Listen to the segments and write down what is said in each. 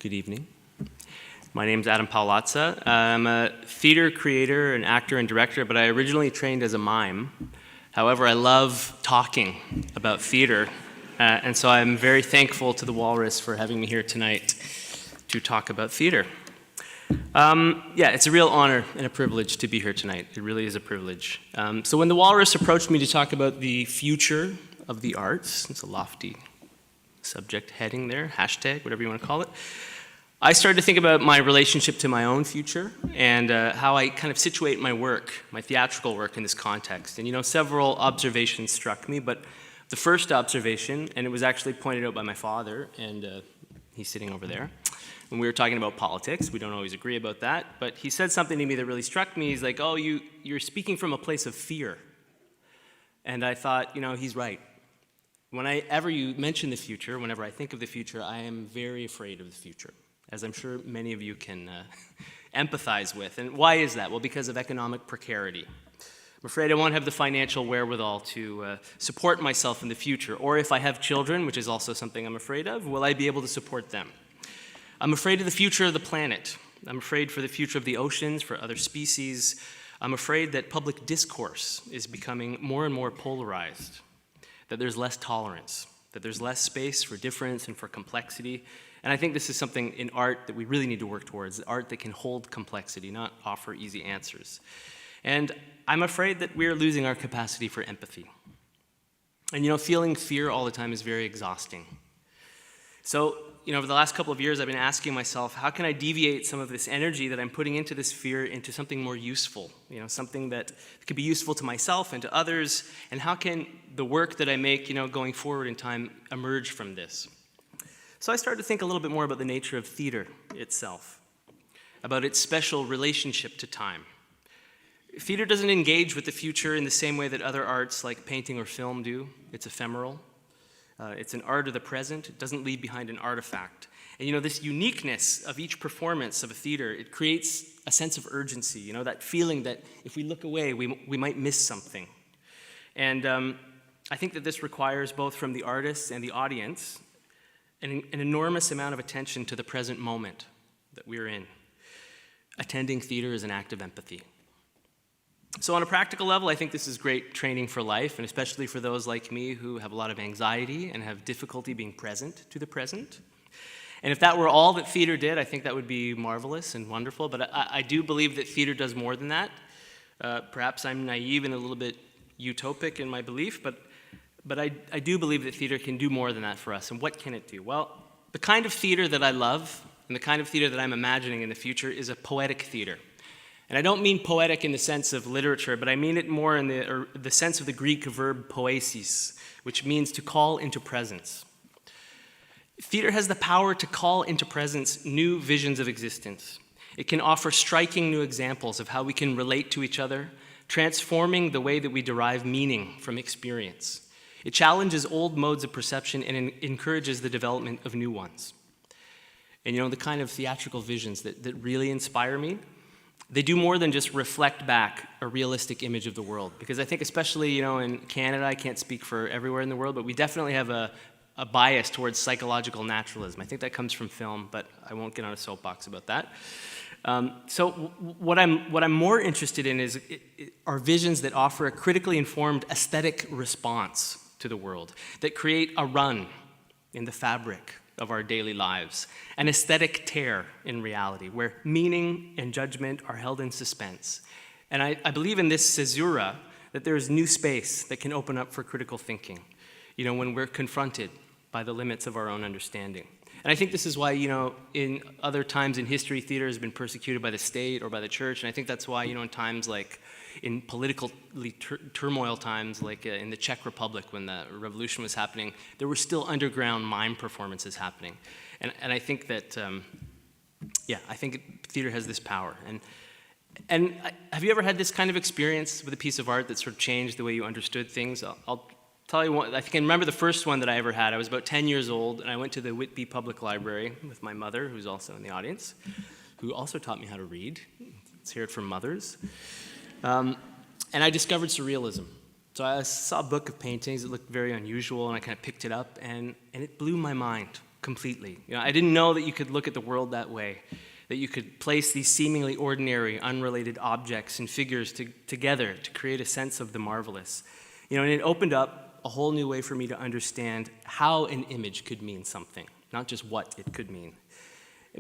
Good evening. My name's Adam Paolozza. I'm a theater creator, an actor and director, but I originally trained as a mime. However, I love talking about theater, and so I'm very thankful to the Walrus for having me here tonight to talk about theater. It's a real honor and a privilege to be here tonight. It really is a privilege. So when the Walrus approached me to talk about the future of the arts, it's a lofty subject heading there, hashtag, whatever you want to call it, I started to think about my relationship to my own future and how I kind of situate my work, my theatrical work in this context. And several observations struck me, but the first observation, and it was actually pointed out by my father, and he's sitting over there, when we were talking about politics. We don't always agree about that, but he said something to me that really struck me. He's like, oh, you're speaking from a place of fear. And I thought, he's right. Whenever you mention the future, whenever I think of the future, I am very afraid of the future, as I'm sure many of you can empathize with. And why is that? Well, because of economic precarity. I'm afraid I won't have the financial wherewithal to support myself in the future. Or if I have children, which is also something I'm afraid of, will I be able to support them? I'm afraid of the future of the planet. I'm afraid for the future of the oceans, for other species. I'm afraid that public discourse is becoming more and more polarized, that there's less tolerance, that there's less space for difference and for complexity. And I think this is something in art that we really need to work towards, art that can hold complexity, not offer easy answers. And I'm afraid that we're losing our capacity for empathy. And feeling fear all the time is very exhausting. So, over the last couple of years, I've been asking myself, how can I deviate some of this energy that I'm putting into this fear into something more useful? Something that could be useful to myself and to others, and how can the work that I make, going forward in time, emerge from this? So I started to think a little bit more about the nature of theater itself, about its special relationship to time. Theater doesn't engage with the future in the same way that other arts like painting or film do. It's ephemeral. It's an art of the present. It doesn't leave behind an artifact. And this uniqueness of each performance of a theater, it creates a sense of urgency, that feeling that if we look away, we might miss something. And I think that this requires both from the artists and the audience an enormous amount of attention to the present moment that we're in. Attending theater is an act of empathy. So on a practical level, I think this is great training for life, and especially for those like me who have a lot of anxiety and have difficulty being present to the present. And if that were all that theater did, I think that would be marvelous and wonderful, but I do believe that theater does more than that. Perhaps I'm naive and a little bit utopic in my belief, but I do believe that theater can do more than that for us. And what can it do? Well, the kind of theater that I love and the kind of theater that I'm imagining in the future is a poetic theater. And I don't mean poetic in the sense of literature, but I mean it more in the sense of the Greek verb poesis, which means to call into presence. Theater has the power to call into presence new visions of existence. It can offer striking new examples of how we can relate to each other, transforming the way that we derive meaning from experience. It challenges old modes of perception and encourages the development of new ones. And the kind of theatrical visions that really inspire me, they do more than just reflect back a realistic image of the world. Because I think especially, in Canada, I can't speak for everywhere in the world, but we definitely have a bias towards psychological naturalism. I think that comes from film, but I won't get on a soapbox about that. So what I'm more interested in are visions that offer a critically informed aesthetic response to the world, that create a run in the fabric of our daily lives, an aesthetic tear in reality, where meaning and judgment are held in suspense. And I believe in this caesura that there is new space that can open up for critical thinking, when we're confronted by the limits of our own understanding. And I think this is why, in other times in history, theater has been persecuted by the state or by the church. And I think that's why, in times like in political turmoil times, like in the Czech Republic when the revolution was happening, there were still underground mime performances happening. And I think that, I think theater has this power. And have you ever had this kind of experience with a piece of art that sort of changed the way you understood things? I'll tell you one. I can remember the first one that I ever had. I was about 10 years old, and I went to the Whitby Public Library with my mother, who's also in the audience, who also taught me how to read. Let's hear it from mothers. And I discovered surrealism. So I saw a book of paintings that looked very unusual, and I kind of picked it up, and it blew my mind. completely. I didn't know that you could look at the world that way, that you could place these seemingly ordinary, unrelated objects and figures together to create a sense of the marvelous. And it opened up a whole new way for me to understand how an image could mean something, not just what it could mean.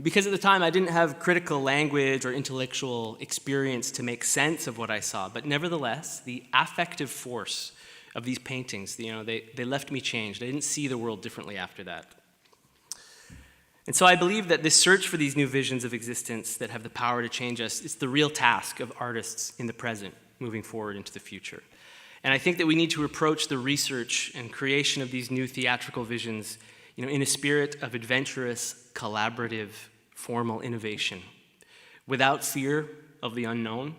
Because at the time I didn't have critical language or intellectual experience to make sense of what I saw, but nevertheless, the affective force of these paintings, they left me changed. I didn't see the world differently after that. And so I believe that this search for these new visions of existence that have the power to change us is the real task of artists in the present, moving forward into the future. And I think that we need to approach the research and creation of these new theatrical visions, in a spirit of adventurous, collaborative, formal innovation, without fear of the unknown,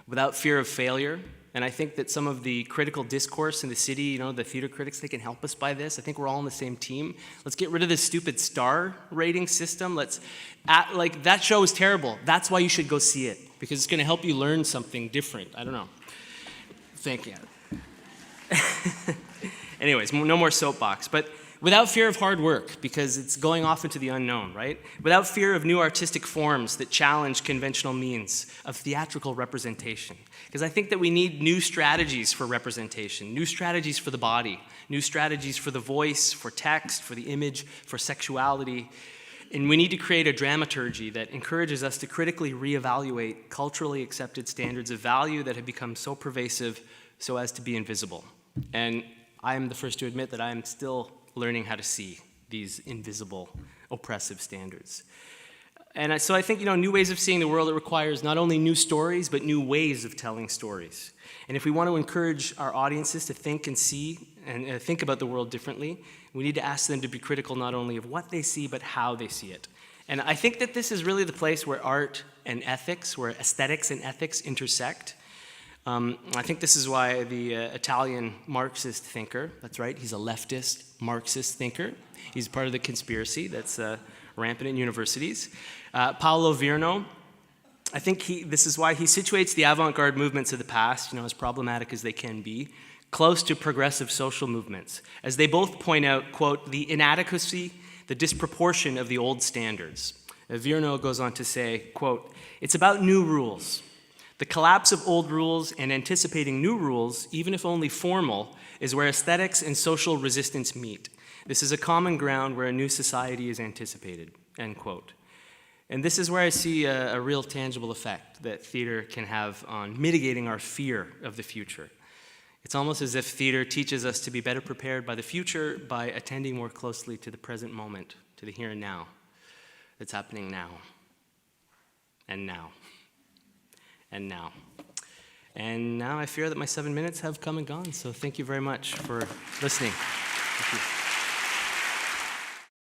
without fear of failure. And I think that some of the critical discourse in the city, the theater critics, they can help us by this. I think we're all on the same team. Let's get rid of this stupid star rating system. That show is terrible. That's why you should go see it, because it's going to help you learn something different. I don't know. Thank you. Anyways, no more soapbox. But without fear of hard work, because it's going off into the unknown, right? Without fear of new artistic forms that challenge conventional means of theatrical representation. Because I think that we need new strategies for representation, new strategies for the body, new strategies for the voice, for text, for the image, for sexuality. And we need to create a dramaturgy that encourages us to critically reevaluate culturally accepted standards of value that have become so pervasive so as to be invisible. And I am the first to admit that I am still learning how to see these invisible, oppressive standards. And so I think, new ways of seeing the world, it requires not only new stories, but new ways of telling stories. And if we want to encourage our audiences to think and see and think about the world differently, we need to ask them to be critical not only of what they see, but how they see it. And I think that this is really the place where art and ethics, where aesthetics and ethics intersect. I think this is why the Italian Marxist thinker, that's right, he's a leftist Marxist thinker. He's part of the conspiracy that's rampant in universities. Paolo Virno, I think this is why he situates the avant-garde movements of the past, as problematic as they can be, close to progressive social movements, as they both point out, quote, the inadequacy, the disproportion of the old standards. Virno goes on to say, quote, it's about new rules. The collapse of old rules and anticipating new rules, even if only formal, is where aesthetics and social resistance meet. This is a common ground where a new society is anticipated, end quote. And this is where I see a real tangible effect that theater can have on mitigating our fear of the future. It's almost as if theater teaches us to be better prepared by the future by attending more closely to the present moment, to the here and now that's happening now, and now. And now. And now I fear that my 7 minutes have come and gone, so thank you very much for listening. Thank you.